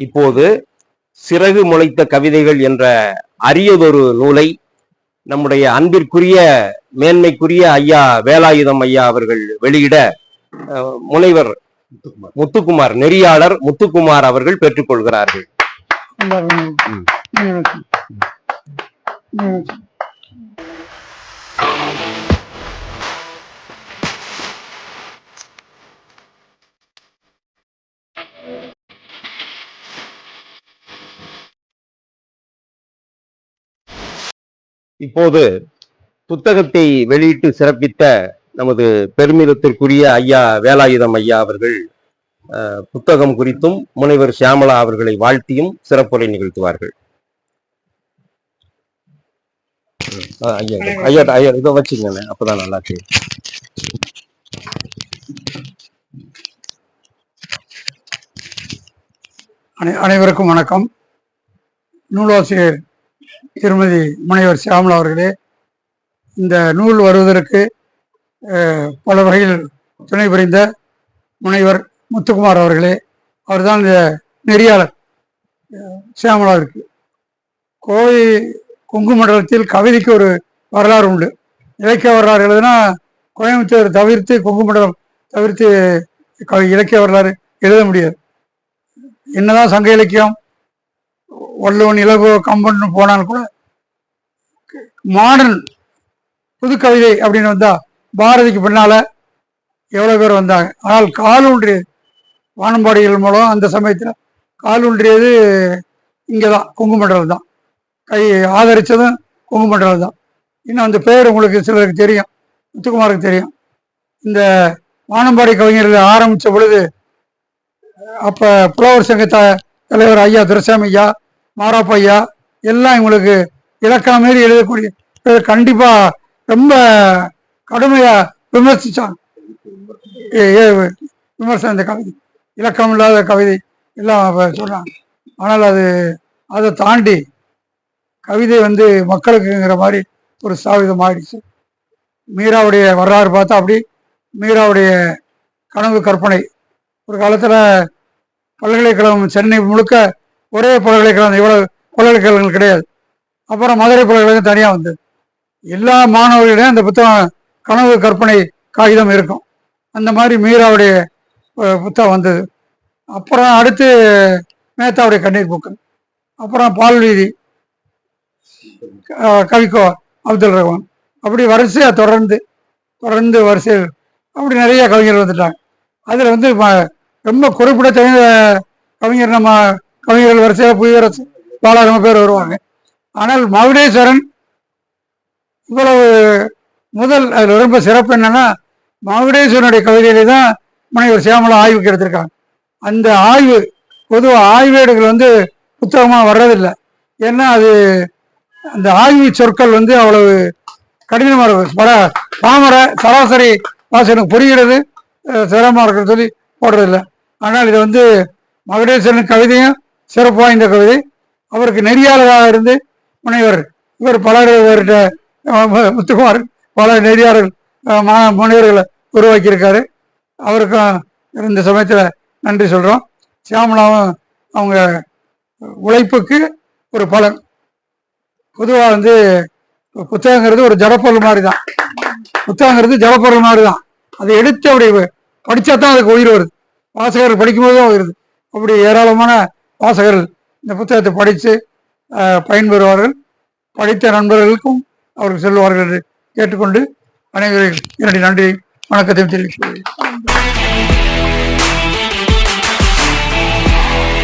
இப்போது சிறகு முளைத்த கவிதைகள் என்ற அரியதொரு நூலை நம்முடைய அன்பிற்குரிய மேன்மைக்குரிய ஐயா வேலாயுதம் ஐயா அவர்கள் வெளியிட முனைவர் முத்துக்குமார் நெறியாளர் முத்துக்குமார் அவர்கள் பெற்றுக்கொள்கிறார்கள். இப்போது புத்தகத்தை வெளியிட்டு சிறப்பித்த நமது பெருமிதத்திற்குரிய ஐயா வேலாயுதம் ஐயா அவர்கள் புத்தகம் குறித்தும் முனைவர் சியாமளா அவர்களை வாழ்த்தியும் சிறப்புரை நிகழ்த்துவார்கள். ஐயா ஐயா ஐயா இதை வச்சுங்க, அப்பதான் நல்லா இருக்கு. அனைவருக்கும் வணக்கம். நூலாசிரியர் திருமதி முனைவர் சியாமளா அவர்களே, இந்த நூல் வருவதற்கு பல வகையில் துணை புரிந்த முனைவர் முத்துக்குமார் அவர்களே, அவர்தான் இந்த நெறியாளர் சியாமளாவிற்கு. கோவை கொங்கு மண்டலத்தில் கவிதைக்கு ஒரு வரலாறு உண்டு. இலக்கிய வரலாறு எழுதுனா கோயம்புத்தூர் தவிர்த்து, கொங்கு மண்டலம் தவிர்த்து இலக்கிய வரலாறு எழுத முடியாது. என்னதான் சங்க இலக்கியம் வள்ளுவன் இலகோ கம்பன் போனாலும் கூட மாடர்ன் புது கவிதை அப்படின்னு வந்தா பாரதிக்கு பின்னால எவ்வளவு பேர் வந்தாங்க. ஆனால் காலூன்றியது வானம்பாடிகள் மூலம் அந்த சமயத்தில் காலூன்றியது இங்கதான் கொங்கு மண்டலம் தான். ஆதரிச்சதும் கொங்கு மண்டலம் தான். இன்னும் அந்த பேர் உங்களுக்கு சிலருக்கு தெரியும், முத்துக்குமாருக்கு தெரியும். இந்த வானம்பாடி கவிஞர்கள் ஆரம்பித்த பொழுது அப்போ புலவர் சங்க தலைவர் ஐயா துரைசாமி ஐயா, மாராப்ப ஐயா எல்லாம் இவங்களுக்கு இலக்கணம் மாரி எழுதக்கூடிய கண்டிப்பா ரொம்ப கடுமையா விமர்சிச்சாங்க. விமர்சனம் இந்த கவிதை இலக்கணம் இல்லாத கவிதை எல்லாம் சொல்றாங்க. ஆனால் அதை தாண்டி கவிதை மக்களுக்குங்கிற மாதிரி ஒரு ஸ்தாபிதம் ஆயிடுச்சு. மீராவுடைய வரலாறு பார்த்தா அப்படி மீராவுடைய கனவு கற்பனை. ஒரு காலத்துல பல்கலைக்கழகம் சென்னை முழுக்க ஒரே பல்கலைக்கழகம், இவ்வளவு பல்கலைக்கழகங்கள் கிடையாது. அப்புறம் மதுரை பல்கலைக்கழகம் தனியாக வந்தது. எல்லா மாணவர்களிடையும் அந்த புத்தகம் கனவு கற்பனை காகிதம் இருக்கும். அந்த மாதிரி மீராவுடைய புத்தகம் வந்தது. அப்புறம் அடுத்து மேத்தாவுடைய கண்ணீர் பூக்கள், அப்புறம் பால்வீதி, கவிக்கோ அப்துல் ரஹ்மான், அப்படி வரிசையாக தொடர்ந்து வரிசையில் அப்படி நிறைய கவிஞர்கள் வந்துட்டாங்க. அதில் ரொம்ப குறிப்பிடத்தகுந்த கவிஞர் நம்ம கவிஞர்கள் வரிசையாக புவியரசு பாலாரம்ப பேர் வருவாங்க. ஆனால் மகுடேஸ்வரன் இவ்வளவு முதல் அதில் ரொம்ப சிறப்பு என்னன்னா, மகுடேஸ்வரனுடைய கவிதையிலே தான் முனைவர் சியாமளா ஆய்வுக்கு எடுத்திருக்காங்க. அந்த ஆய்வு பொதுவாக ஆய்வேடுகள் புத்தகமாக வர்றதில்லை. ஏன்னா அது அந்த ஆய்வு சொற்கள் அவ்வளவு கடினமாக இருக்கும். பாமர சராசரி வாசனுக்கு புரிகிறது சிரமமாக இருக்குன்னு சொல்லி போடுறதில்லை. ஆனால் இதை மகுடேஸ்வரன் கவிதையும் சிறப்பு வாய்ந்த கவிதை. அவருக்கு நெறியாளராக இருந்து முனைவர் பலர்கிட்ட முத்துக்குமார் பல நெறியாளர்கள் முனைவர்களை உருவாக்கியிருக்காரு. அவருக்கும் இந்த சமயத்தில் நன்றி சொல்கிறோம். சியாமளாவும் அவங்க உழைப்புக்கு ஒரு பலன். பொதுவாக புத்தகங்கிறது ஒரு ஜடப்பொருள் மாதிரி தான். ஜடப்பொருள் மாதிரி தான். அதை எடுத்து அப்படி படித்தா தான் அதுக்கு உயிர் வருது. வாசகர்கள் படிக்கும்போது தான் வருது. அப்படி ஏராளமான வாசகர்கள் இந்த புத்தகத்தை படித்து பயன்பெறுவார்கள். படித்த நண்பர்களுக்கும் அவர்கள் செல்வார்கள் என்று கேட்டுக்கொண்டு அனைவரும் என்னுடைய நன்றி வணக்கத்தையும் தெரிவிக்கிறேன்.